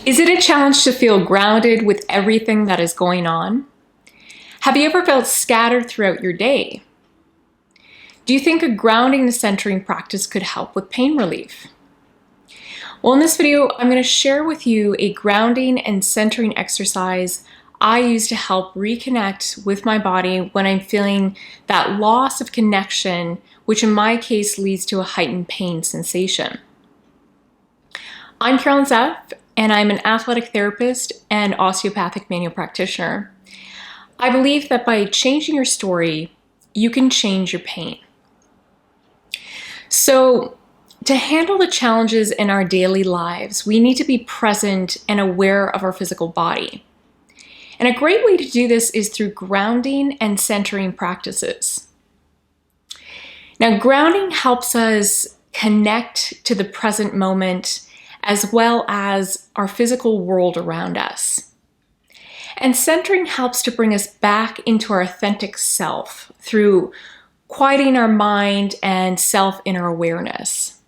Is it a challenge to feel grounded with everything that is going on? Have you ever felt scattered throughout your day? Do you think a grounding and centering practice could help with pain relief? Well, in this video, I'm going to share with you a grounding and centering exercise I use to help reconnect with my body when I'm feeling that loss of connection, which in my case leads to a heightened pain sensation. I'm Carolyn Zeff, and I'm an athletic therapist and osteopathic manual practitioner. I believe that by changing your story, you can change your pain. So, to handle the challenges in our daily lives, we need to be present and aware of our physical body. And a great way to do this is through grounding and centering practices. Now, grounding helps us connect to the present moment as well as our physical world around us. And centering helps to bring us back into our authentic self through quieting our mind and self-inner awareness.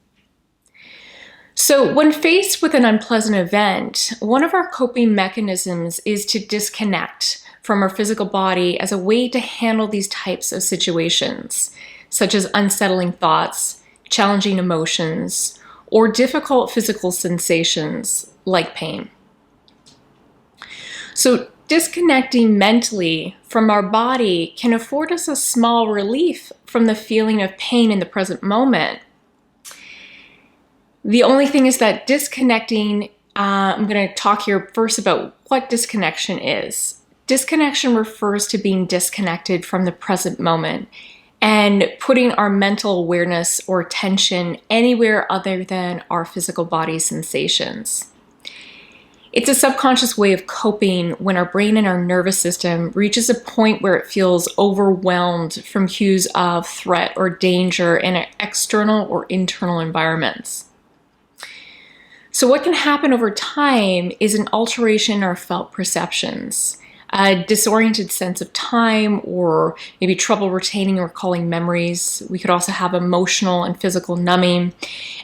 So when faced with an unpleasant event, one of our coping mechanisms is to disconnect from our physical body as a way to handle these types of situations, such as unsettling thoughts, challenging emotions, or difficult physical sensations like pain. So disconnecting mentally from our body can afford us a small relief from the feeling of pain in the present moment. The only thing is that disconnecting, I'm going to talk here first about what disconnection is. Disconnection refers to being disconnected from the present moment and putting our mental awareness or attention anywhere other than our physical body sensations. It's a subconscious way of coping when our brain and our nervous system reaches a point where it feels overwhelmed from cues of threat or danger in external or internal environments. So what can happen over time is an alteration in our felt perceptions, a disoriented sense of time, or maybe trouble retaining or recalling memories. We could also have emotional and physical numbing,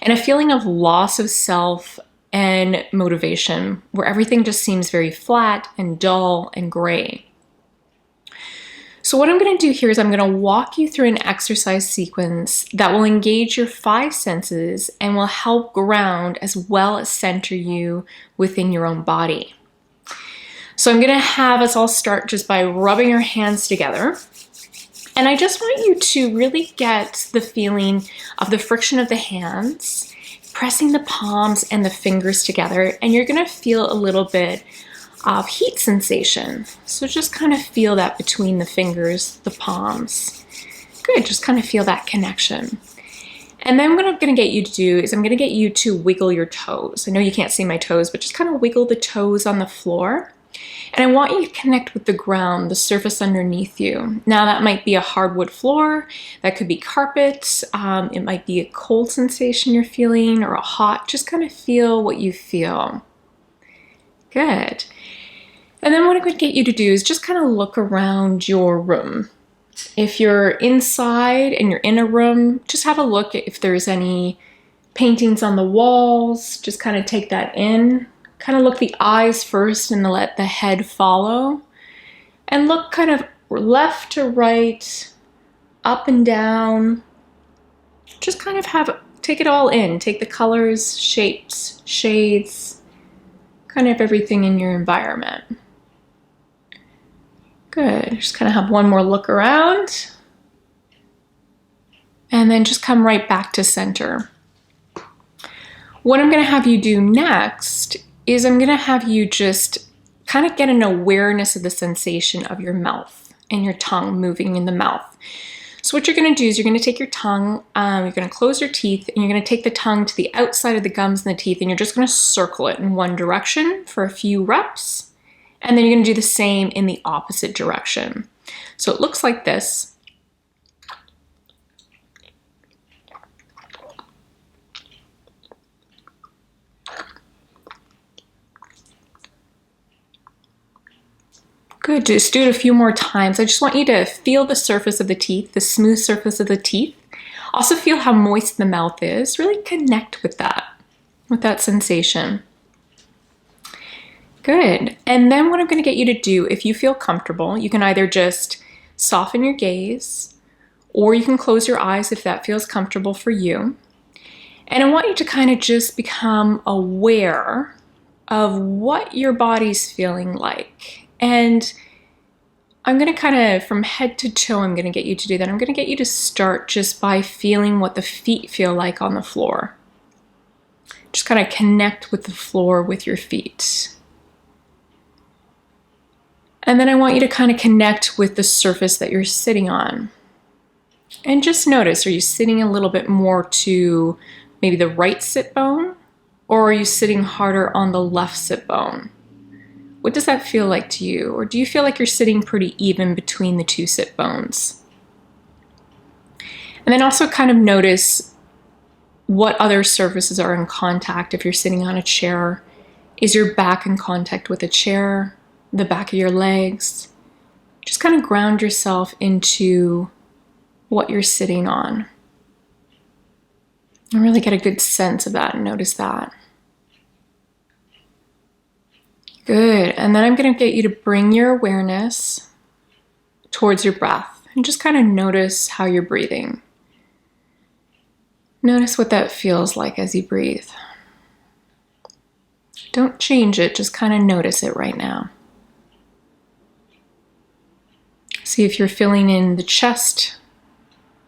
and a feeling of loss of self and motivation, where everything just seems very flat and dull and gray. So what I'm going to do here is I'm going to walk you through an exercise sequence that will engage your 5 senses and will help ground as well as center you within your own body. So I'm going to have us all start just by rubbing our hands together. And I just want you to really get the feeling of the friction of the hands, pressing the palms and the fingers together, and you're going to feel a little bit of heat sensation. So just kind of feel that between the fingers, the palms. Good, just kind of feel that connection. And then what I'm going to get you to do is I'm going to get you to wiggle your toes. I know you can't see my toes, but just kind of wiggle the toes on the floor. And I want you to connect with the ground, the surface underneath you. Now that might be a hardwood floor, that could be carpet, it might be a cold sensation you're feeling or a hot, just kind of feel what you feel. Good. And then what I'm going to get you to do is just kind of look around your room. If you're inside and you're in a room, just have a look at if there's any paintings on the walls, just kind of take that in. Kind of look the eyes first and let the head follow. And look kind of left to right, up and down. Just kind of take it all in. Take the colors, shapes, shades, kind of everything in your environment. Good. Just kind of have one more look around. And then just come right back to center. What I'm going to have you do next is I'm going to have you just kind of get an awareness of the sensation of your mouth and your tongue moving in the mouth. So what you're going to do is you're going to take your tongue, you're going to close your teeth, and you're going to take the tongue to the outside of the gums and the teeth, and you're just going to circle it in one direction for a few reps. And then you're going to do the same in the opposite direction. So it looks like this. Good, just do it a few more times. I just want you to feel the surface of the teeth, the smooth surface of the teeth. Also feel how moist the mouth is. Really connect with that sensation. Good. And then what I'm going to get you to do, if you feel comfortable, you can either just soften your gaze, or you can close your eyes if that feels comfortable for you. And I want you to kind of just become aware of what your body's feeling like. And I'm going to kind of, from head to toe, I'm going to get you to do that. I'm going to get you to start just by feeling what the feet feel like on the floor. Just kind of connect with the floor with your feet. And then I want you to kind of connect with the surface that you're sitting on. And just notice, are you sitting a little bit more to maybe the right sit bone? Or are you sitting harder on the left sit bone? What does that feel like to you? Or do you feel like you're sitting pretty even between the two sit bones? And then also kind of notice what other surfaces are in contact. If you're sitting on a chair, is your back in contact with a chair, the back of your legs? Just kind of ground yourself into what you're sitting on. And really get a good sense of that and notice that. Good. And then I'm going to get you to bring your awareness towards your breath and just kind of notice how you're breathing. Notice what that feels like as you breathe. Don't change it, just kind of notice it right now. See if you're feeling in the chest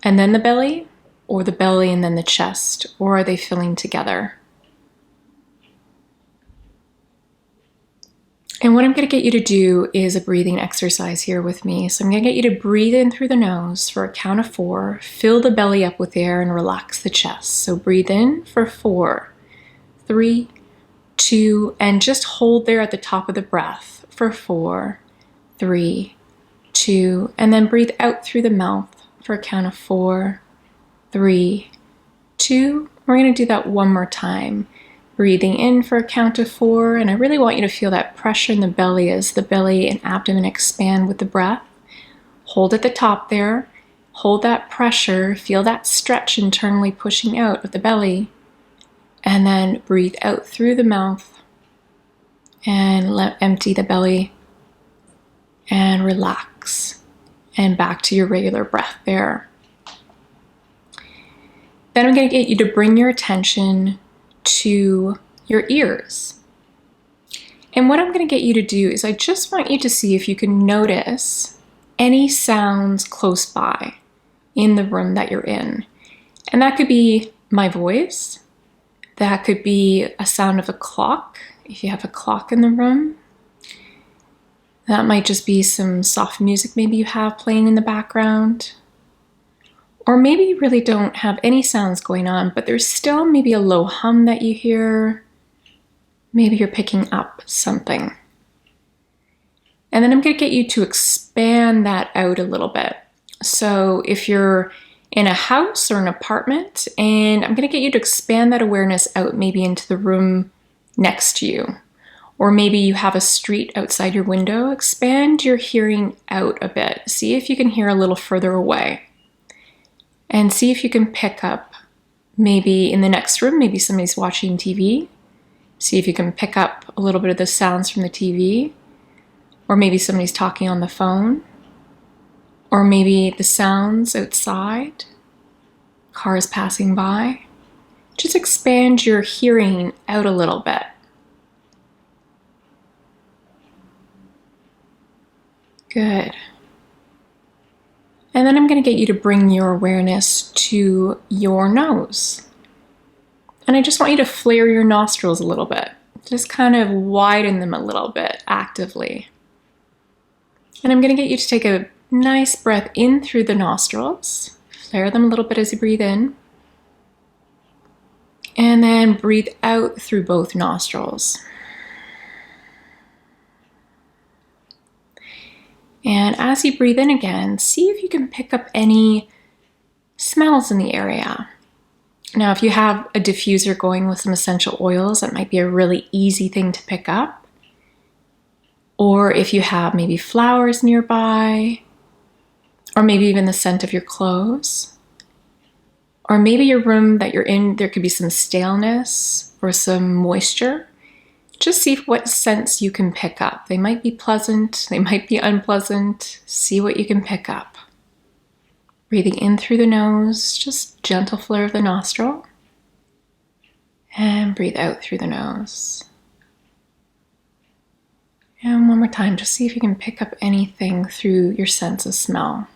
and then the belly, or the belly and then the chest, or are they filling together? And what I'm going to get you to do is a breathing exercise here with me. So I'm going to get you to breathe in through the nose for a count of 4, fill the belly up with air and relax the chest. So breathe in for 4, 3, 2, and just hold there at the top of the breath for 4, 3, 2, and then breathe out through the mouth for a count of 4, 3, 2. We're going to do that one more time. Breathing in for a count of 4, and I really want you to feel that pressure in the belly as the belly and abdomen expand with the breath. Hold at the top there. Hold that pressure. Feel that stretch internally pushing out of the belly. And then breathe out through the mouth and empty the belly and relax. And back to your regular breath there. Then I'm going to get you to bring your attention to your ears. And what I'm going to get you to do is I just want you to see if you can notice any sounds close by in the room that you're in. And that could be my voice. That could be a sound of a clock, if you have a clock in the room. That might just be some soft music maybe you have playing in the background. Or maybe you really don't have any sounds going on, but there's still maybe a low hum that you hear. Maybe you're picking up something. And then I'm going to get you to expand that out a little bit. So if you're in a house or an apartment, and I'm going to get you to expand that awareness out maybe into the room next to you. Or maybe you have a street outside your window, expand your hearing out a bit. See if you can hear a little further away. And see if you can pick up maybe in the next room, maybe somebody's watching TV. See if you can pick up a little bit of the sounds from the TV. Or maybe somebody's talking on the phone. Or maybe the sounds outside, cars passing by. Just expand your hearing out a little bit. Good. And then I'm going to get you to bring your awareness to your nose. And I just want you to flare your nostrils a little bit. Just kind of widen them a little bit actively. And I'm going to get you to take a nice breath in through the nostrils. Flare them a little bit as you breathe in. And then breathe out through both nostrils. And as you breathe in again, see if you can pick up any smells in the area. Now, if you have a diffuser going with some essential oils, that might be a really easy thing to pick up. Or if you have maybe flowers nearby, or maybe even the scent of your clothes. Or maybe your room that you're in, there could be some staleness or some moisture. Just see what scents you can pick up. They might be pleasant, they might be unpleasant. See what you can pick up. Breathing in through the nose, just gentle flare of the nostril. And breathe out through the nose. And one more time, just see if you can pick up anything through your sense of smell.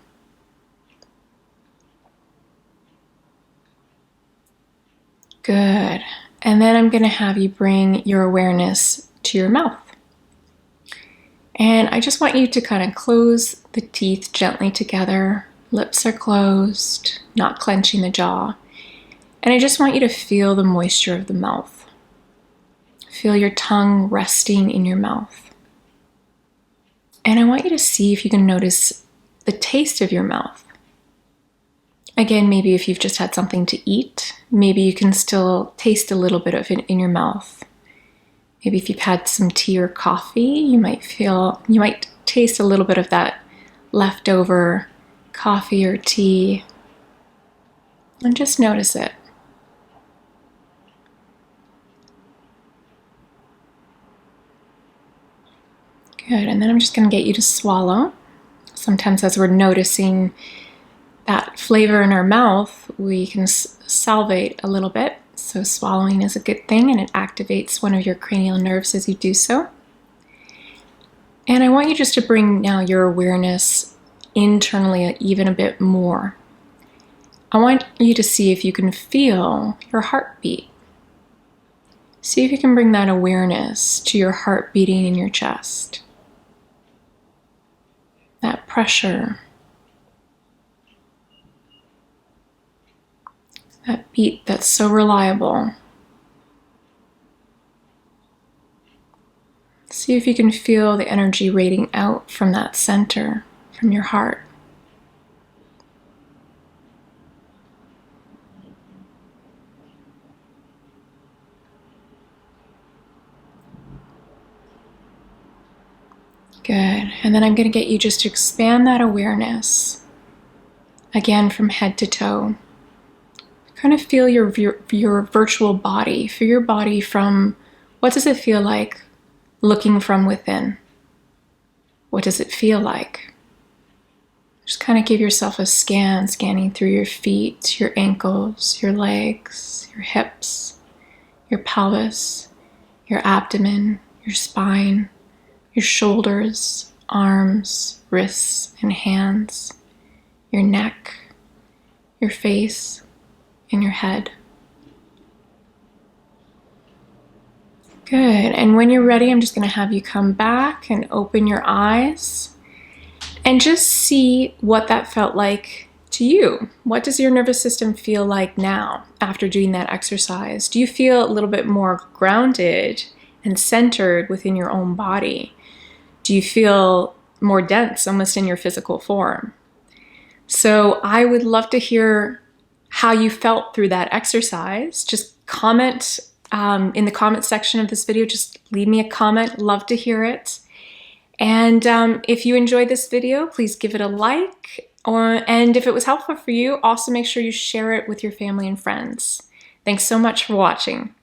Good. And then I'm going to have you bring your awareness to your mouth. And I just want you to kind of close the teeth gently together. Lips are closed, not clenching the jaw. And I just want you to feel the moisture of the mouth. Feel your tongue resting in your mouth. And I want you to see if you can notice the taste of your mouth. Again, maybe if you've just had something to eat, maybe you can still taste a little bit of it in your mouth. Maybe if you've had some tea or coffee, you might taste a little bit of that leftover coffee or tea. And just notice it. Good, and then I'm just going to get you to swallow. Sometimes as we're noticing that flavor in our mouth, we can salivate a little bit. So swallowing is a good thing, and it activates one of your cranial nerves as you do so. And I want you just to bring now your awareness internally even a bit more. I want you to see if you can feel your heartbeat. See if you can bring that awareness to your heart beating in your chest. That pressure. That beat that's so reliable. See if you can feel the energy radiating out from that center, from your heart. Good. And then I'm going to get you just to expand that awareness, again from head to toe. Kind of feel your virtual body. Feel your body from, what does it feel like looking from within? What does it feel like? Just kind of give yourself a scan, scanning through your feet, your ankles, your legs, your hips, your pelvis, your abdomen, your spine, your shoulders, arms, wrists, and hands, your neck, your face, and your head. Good, and when you're ready, I'm just going to have you come back and open your eyes and just see what that felt like to you. What does your nervous system feel like now after doing that exercise? Do you feel a little bit more grounded and centered within your own body? Do you feel more dense, almost in your physical form? So I would love to hear how you felt through that exercise. Just comment in the comment section of this video. Just leave me a comment. Love to hear it. And if you enjoyed this video, please give it a like. And if it was helpful for you, also make sure you share it with your family and friends. Thanks so much for watching.